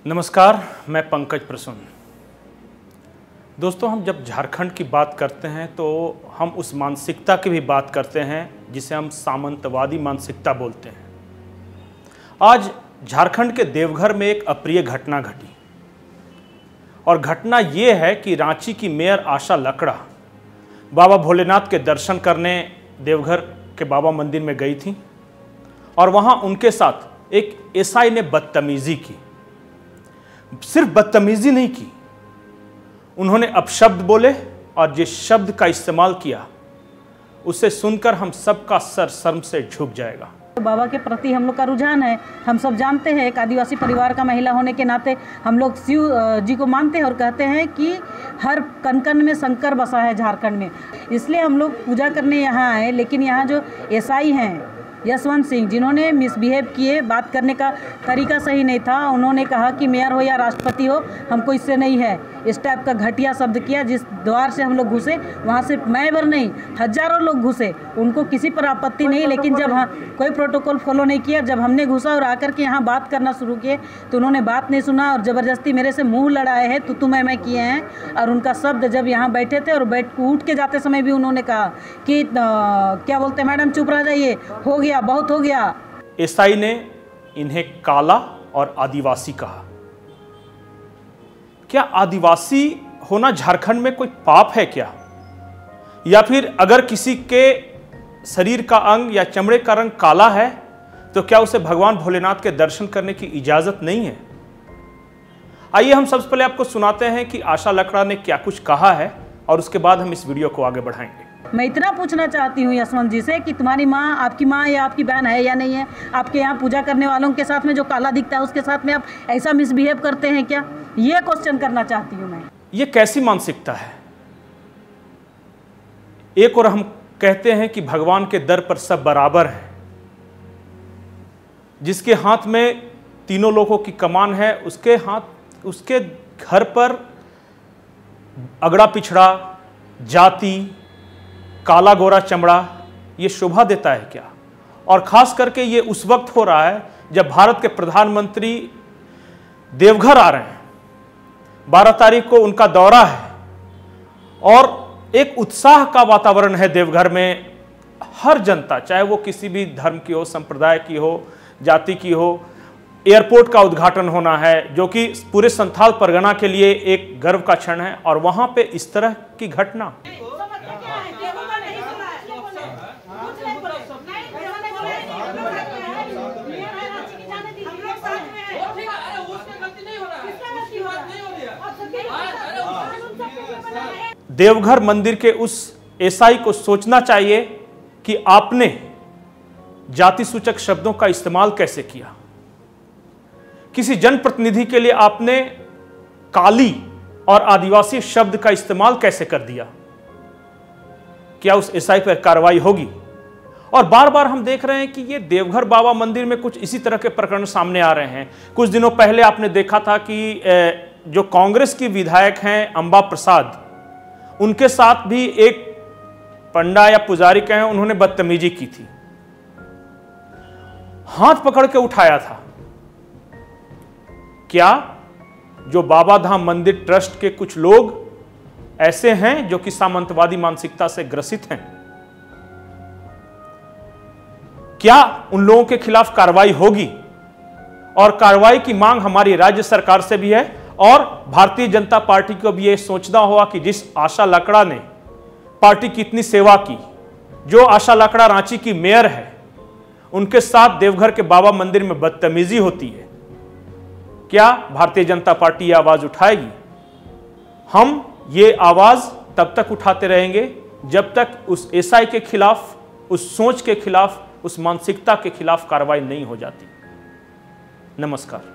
नमस्कार, मैं पंकज प्रसून। दोस्तों, हम जब झारखंड की बात करते हैं तो हम उस मानसिकता की भी बात करते हैं जिसे हम सामंतवादी मानसिकता बोलते हैं। आज झारखंड के देवघर में एक अप्रिय घटना घटी और घटना ये है कि रांची की मेयर आशा लकड़ा बाबा भोलेनाथ के दर्शन करने देवघर के बाबा मंदिर में गई थी और वहाँ उनके साथ एक एसआई ने बदतमीजी की। सिर्फ बदतमीजी नहीं की, उन्होंने अपशब्द बोले और जिस शब्द का इस्तेमाल किया उसे सुनकर हम सबका सर शर्म से झुक जाएगा। बाबा के प्रति हम लोग का रुझान है। हम सब जानते हैं, एक आदिवासी परिवार का महिला होने के नाते हम लोग शिव जी को मानते हैं और कहते हैं कि हर कण कण में शंकर बसा है झारखंड में, इसलिए हम लोग पूजा करने यहाँ आए। लेकिन यहाँ जो एसआई हैं यशवंत सिंह, जिन्होंने मिसबिहेव किए, बात करने का तरीका सही नहीं था। उन्होंने कहा कि मेयर हो या राष्ट्रपति हो, हमको इससे नहीं है, इस टाइप का घटिया शब्द किया। जिस द्वार से हम लोग घुसे वहाँ से मैं भर नहीं, हजारों लोग घुसे, उनको किसी पर आपत्ति नहीं। लेकिन जब कोई प्रोटोकॉल फॉलो नहीं किया, जब हमने घुसा और आकर के यहाँ बात करना शुरू किए तो उन्होंने बात नहीं सुना और ज़बरदस्ती मेरे से मुँह लड़ाए हैं, तू मैं किए हैं। और उनका शब्द जब यहाँ बैठे थे और उठ के जाते समय भी उन्होंने कहा कि क्या बोलते हैं मैडम, चुप रह जाइए, हो गया, बहुत हो गया। एसआई ने इन्हें काला और आदिवासी कहा। क्या आदिवासी होना झारखंड में कोई पाप है क्या? या फिर अगर किसी के शरीर का अंग या चमड़े का रंग काला है तो क्या उसे भगवान भोलेनाथ के दर्शन करने की इजाजत नहीं है? आइए हम सबसे पहले आपको सुनाते हैं कि आशा लकड़ा ने क्या कुछ कहा है और उसके बाद हम इस वीडियो को आगे बढ़ाएंगे। मैं इतना पूछना चाहती हूँ यशवंत जी से कि तुम्हारी माँ, आपकी माँ या आपकी बहन है या नहीं है? आपके यहाँ पूजा करने वालों के साथ में जो काला दिखता है उसके साथ में आप ऐसा मिसबिहेव करते हैं क्या? ये क्वेश्चन करना चाहती हूँ मैं। ये कैसी मानसिकता है? एक और हम कहते हैं कि भगवान के दर पर सब बराबर है, जिसके हाथ में तीनों लोगों की कमान है उसके घर पर अगड़ा पिछड़ा, जाति, काला गोरा चमड़ा ये शोभा देता है क्या? और खास करके ये उस वक्त हो रहा है जब भारत के प्रधानमंत्री देवघर आ रहे हैं। 12 तारीख को उनका दौरा है और एक उत्साह का वातावरण है देवघर में। हर जनता, चाहे वो किसी भी धर्म की हो, संप्रदाय की हो, जाति की हो, एयरपोर्ट का उद्घाटन होना है जो कि पूरे संथाल परगना के लिए एक गर्व का क्षण है और वहां पे इस तरह की घटना। देवघर मंदिर के उस एसआई को सोचना चाहिए कि आपने जाति सूचक शब्दों का इस्तेमाल कैसे किया। किसी जनप्रतिनिधि के लिए आपने काली और आदिवासी शब्द का इस्तेमाल कैसे कर दिया? क्या उस एसआई पर कार्रवाई होगी? और बार बार हम देख रहे हैं कि ये देवघर बाबा मंदिर में कुछ इसी तरह के प्रकरण सामने आ रहे हैं। कुछ दिनों पहले आपने देखा था कि जो कांग्रेस की विधायक हैं अंबा प्रसाद, उनके साथ भी एक पंडा या पुजारी कहें, उन्होंने बदतमीजी की थी, हाथ पकड़ के उठाया था। क्या जो बाबा धाम मंदिर ट्रस्ट के कुछ लोग ऐसे हैं जो कि सामंतवादी मानसिकता से ग्रसित हैं? क्या उन लोगों के खिलाफ कार्रवाई होगी? और कार्रवाई की मांग हमारी राज्य सरकार से भी है और भारतीय जनता पार्टी को भी यह सोचना होगा कि जिस आशा लकड़ा ने पार्टी की इतनी सेवा की, जो आशा लकड़ा रांची की मेयर है, उनके साथ देवघर के बाबा मंदिर में बदतमीजी होती है, क्या भारतीय जनता पार्टी ये आवाज उठाएगी? हम ये आवाज तब तक उठाते रहेंगे जब तक उस एसआई के खिलाफ, उस सोच के खिलाफ, उस मानसिकता के खिलाफ कार्रवाई नहीं हो जाती। नमस्कार।